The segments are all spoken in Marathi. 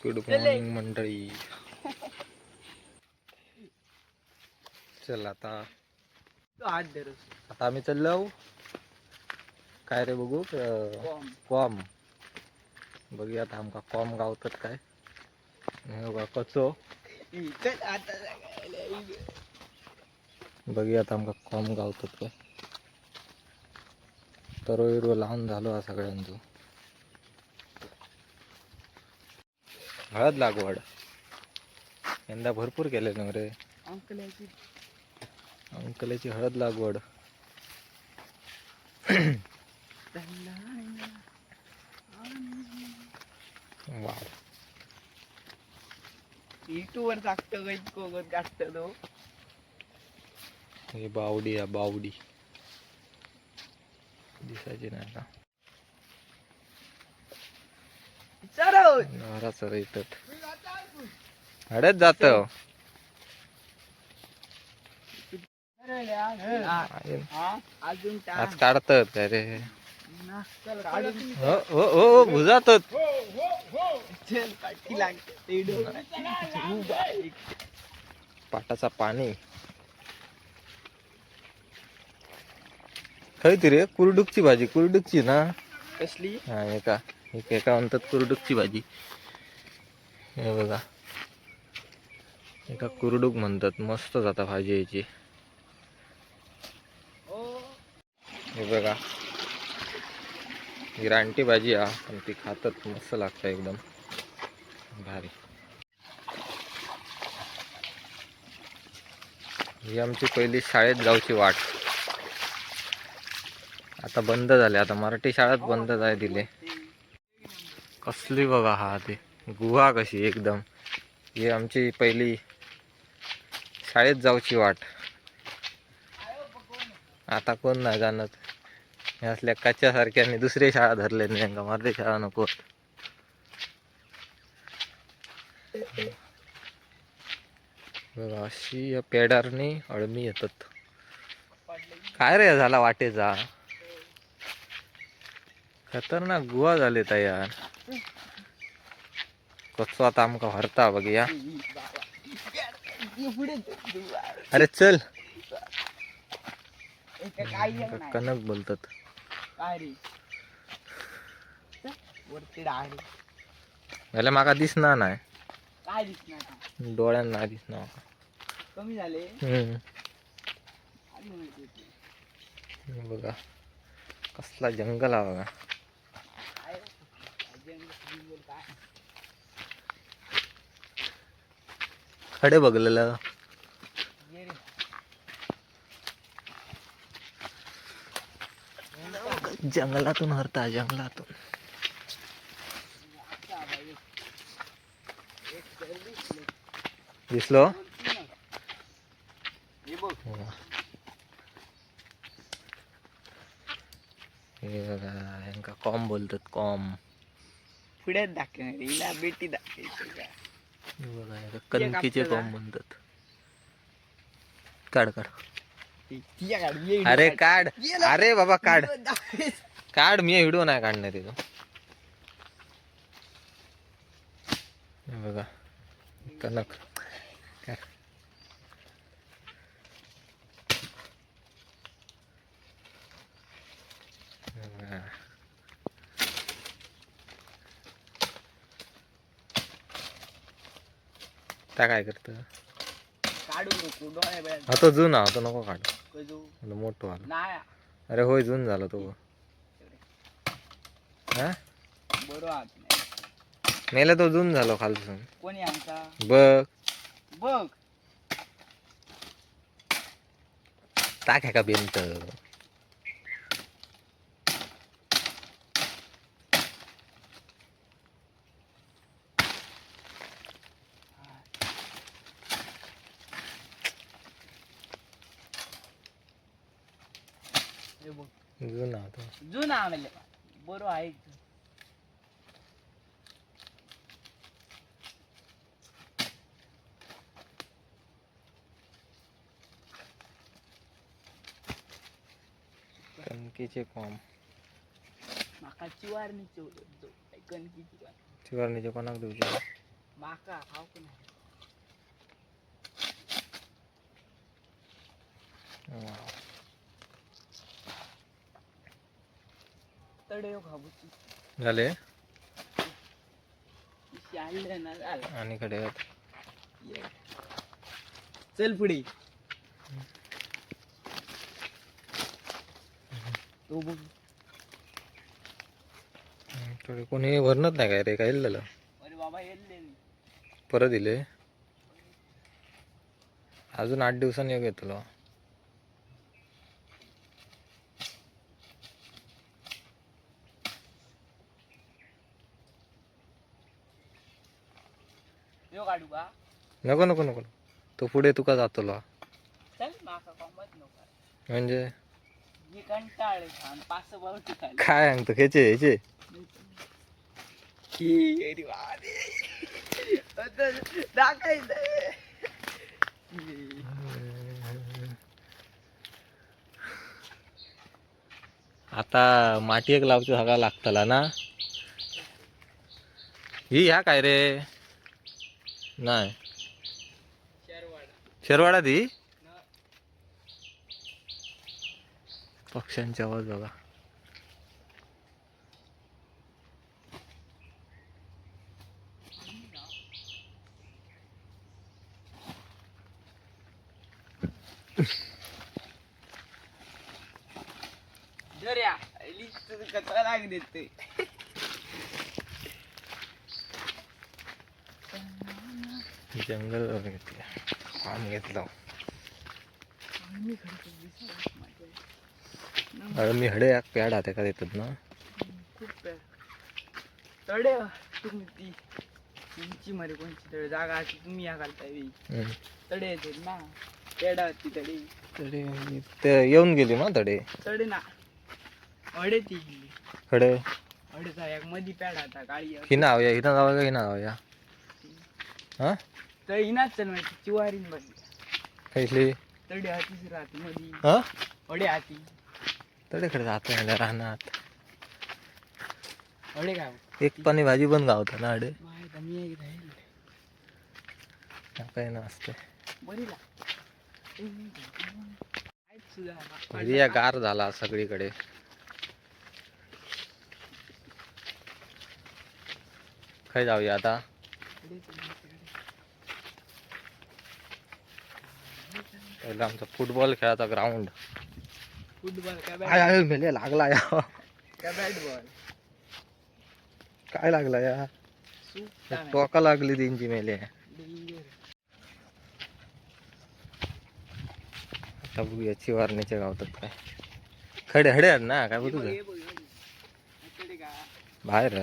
गुड मॉर्निंग मंडळी. चल आता आम्ही चाललो काय रे बघू कॉम बघूया आता आमका कॉम गावतात काय बघा कचो बघूया आता आमका कॉम गावतात काय तर लहान झालो हा सगळ्यांचो. हळद लागवड यंदा भरपूर केले ना रे. अंकलाची हळद लागवड वाव. वर टाकतो हे बावडी आहे बावडी दिसायची नाही ना घराच येतात हळद जात आज काढतात काय रे. हो हो हो भुजातात पाटाचा पाणी खरी रे. कुरडूकची भाजी कुरडूकची ना कसली. हा एका एका म्हणतात कुरडूकची भाजी. हे बघा एका कुरडूक म्हणतात. मस्त जाता भाजी याची. हे बघा ही रानटी भाजी हा पण ती खातात मस्त लागतं एकदम भारी. ही आमची पहिली शाळेत जाऊची वाट आता बंद झाली. आता मराठी शाळेत बंद जाय दिले. कसली बघा हा ते गुहा कशी एकदम. ही आमची पहिली शाळेत जाऊची वाट. आता कोण नाही जाणत. हे असल्या कच्च्या सारख्याने दुसरी शाळा धरले नाही मराठी शाळा नको. बघा अशी या पेडारनी अळमी येतात. काय रे झाला वाटेचा खतरनाक गुहा झाले तयार. कसं आता आमका हरता बघूया. अरे चल कनक बोलतात याला माका दिसणार नाही. काय दिसणार डोळ्यांना नाही दिसणार कमी झाले. बघा कसला जंगल हा बघा. खडे बघलेलं जंगलातून हरता जंगलातून. दिसलो हे बघा यांका कॉम बोलतात कॉम. पुढ्यात दाखवणार हिला बेटी दाखवायची. बघा कणकीचे कॉम म्हणतात. काढ काढ अरे काढ. अरे बाबा काढ काढ. मी व्हिडिओ नाही काढणार तिथं. बघा कनक त्या काय करत काढू नको डोळ्या आता जुना आता नको काढू मोठो आलो. नाही अरे होय जून झाला तो. हा बरोबर मेला तो जून झालो खालसून. कोणी आमचा बघ बघ टाक का भिंत. जुना तो जुना आम्हाला बरोबर आहे. कणकीचे कॉम माका चिवारणीचे कणकीची चिवारणीचे कोणाक देऊचे माका खाऊ की नाही तडे खाबूची झाले आणलं ना झालं आणि कडे ये. चल पुढे तो बघ थोडे कोणी भरणत नाही काय रे काय झालं अरे बाबा येले परत दिले अजून 8 दिवसांनी येऊ तुला यो काढू का नको नको नको तो पुढे तुका जातो लो. चल माका कॉमत नको म्हणजे मी कंटाळे खान पाच बावटी खाली काय सांगतो ह्याचे ह्याचे अरे वारे दाखायचं आता माती एक लावची सगळा लागतला ना ही ह्या काय रे नाही शेरवाडा ती पक्ष्यांची आवाज बघा दर्या कचरा लाग देते जंगल घेतलं पान घेतलं अरे मी हडे पॅड हाते का देतात ना खूप तडे तुम्ही ती तुमची मरे कोणची तडे जागा अशी तुम्ही या घालताय तडे येते ना पेडा ती तडे तडे ते येऊन गेली ना तडे तडे ना अडे ती हडे अडेचा एक मधी पेडा आता काळी हिना जाऊया हिना जाऊया का हिना जाऊया हा तर हिनाच चल माहिती चिवारीन बसली कैसली तडे हातीच राहते मधी हा अडे हाती तडेकडे जातो राहणार अडे काय एक पाणी भाजी पण गावता ना हडे माहित मी एक राहील काही नसते बरी ला एरिया गार झाला सगळीकडे काय जाऊया आता पहिला आमचा फुटबॉल खेळाचा ग्राउंड फुटबॉल काय काय आहे मेले लागला या काय बॅट बॉल काय लागला या सूप टोका लागली त्यांची मेले आता बघूया चिवारणीच्या गावतात काय खडे हडे आहेत ना काय बोलतो बाहेर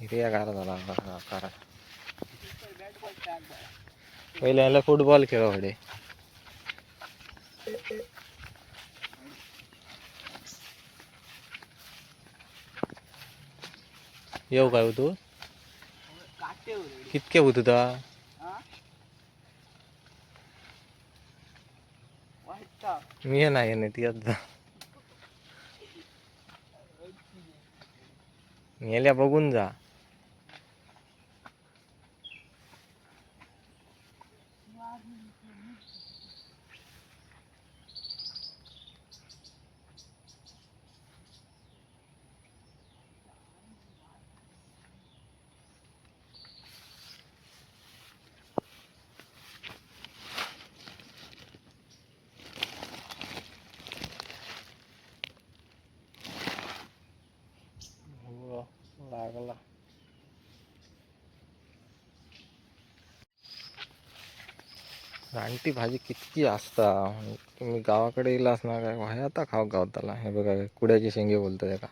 एरिया गार झाला कारण पहिले याला फुटबॉल खेळ हडे येऊ काय होतो कितके होत होता मी हे नाही नाही ती आता मेल्या बघून जा लागला रानटी भाजी कितकी असता तुम्ही गावाकडे येलास ना काय वाहे आता खाऊ गावताला हे बघा कुड्याची शेंगे बोलतात का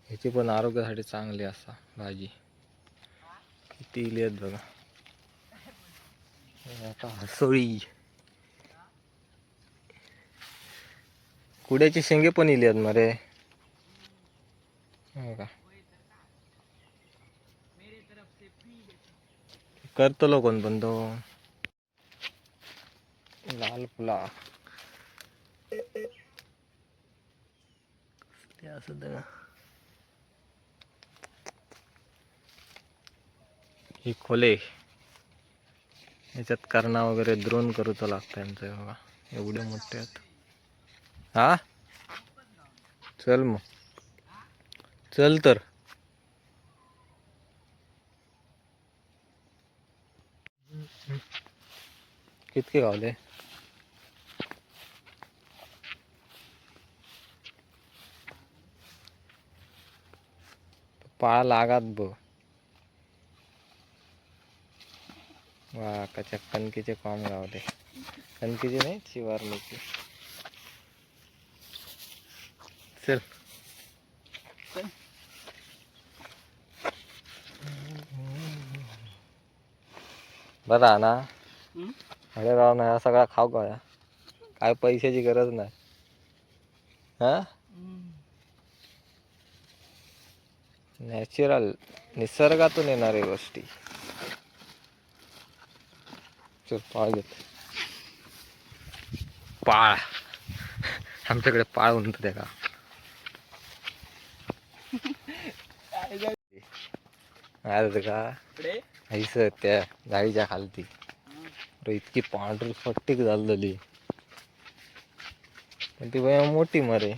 ह्याची पण आरोग्यासाठी चांगली असता भाजी किती इली आहेत बघा आता हसोळी कुड्याची शेंगे पण इली आहेत मरे का करतलो कोण पण तो लाल फुला ते असं ही खोले याच्यात करणा वगैरे द्रोण करूचं लागतं यांचं बघा एवढे मोठे आहेत. हा चल मग चल तर कितके गावले पाळा लागात बघ. वा कच्या कणकीचे काम गावले. कणकीचे नाही शिवारण्याचे. चल चल. बरा ना हम्म? अरे राव ना हा सगळा खाऊ का काय पैशाची गरज नाही. हा नॅचरल निसर्गातून येणाऱ्या गोष्टी. चल पाळ घेत पाळ आमच्याकडे पाळ म्हणतो त्या का काय झालं? अरे का इकडे? ऐस त्या गाडीच्या खालती हं. अरे इतकी पांढरी फट्टीक झालेली पण ती बाई मोठी मरे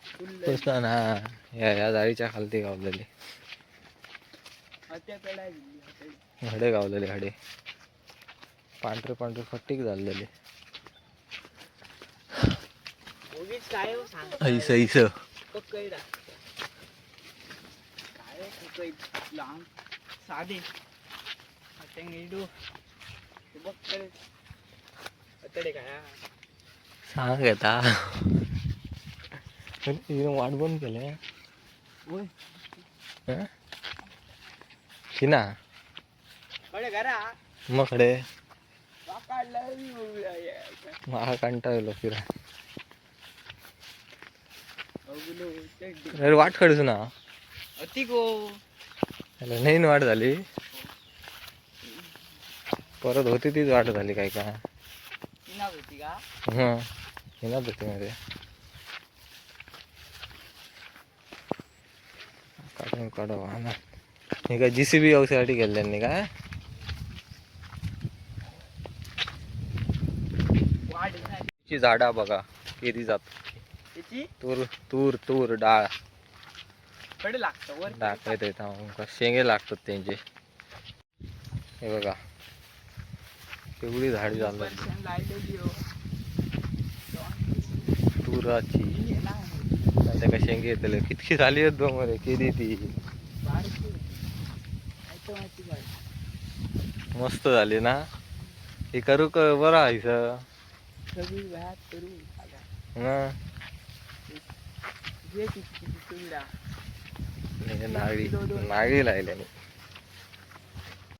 फुल्ल. कसं ना या जाळीच्या खालती गावलेली हत्या पेढा दिली, हत्या. हडे गावलेले हडे पांढरे फट्टीक झालेली उगीच काय हो सांग. ऐस ऐस पक्कई रा. काय हो पक्कई लांब साधे हत्या इडू ते बघ कडे हत्याडे काय हा. सांग आता वाट बंद केले ओय की ना कडे करा मग खडे काढला महा कंटाळलो फिरा अगलो अरे वाट खडूच ना अति गो अरे नाही ना वाट झाली परत होती तीच वाट झाली काय का इना होती का हं येणार होती मध्ये काढून काढू ना हे काय JCB व्यवसायासाठी गेले त्यांनी काय वाढ नाही ची झाडा बघा केली जात त्याची तूर तूर तूर डाळ कडे लागतं वर टाकायचं इथं शेंगे लागतात त्यांचे हे बघा एवढी झाडी झालं पर्शन लायलेली हो तुराची ही ना आता का शेंगे येतले कितकी झाली आहेत बघ मध्ये केली ती बारकी ऐकतो माहिती बाय मस्त झाली ना हे करू का बरं आहे सर सगळी व्यात करू जे किती तुमडा नाळी नाळी लायल्याने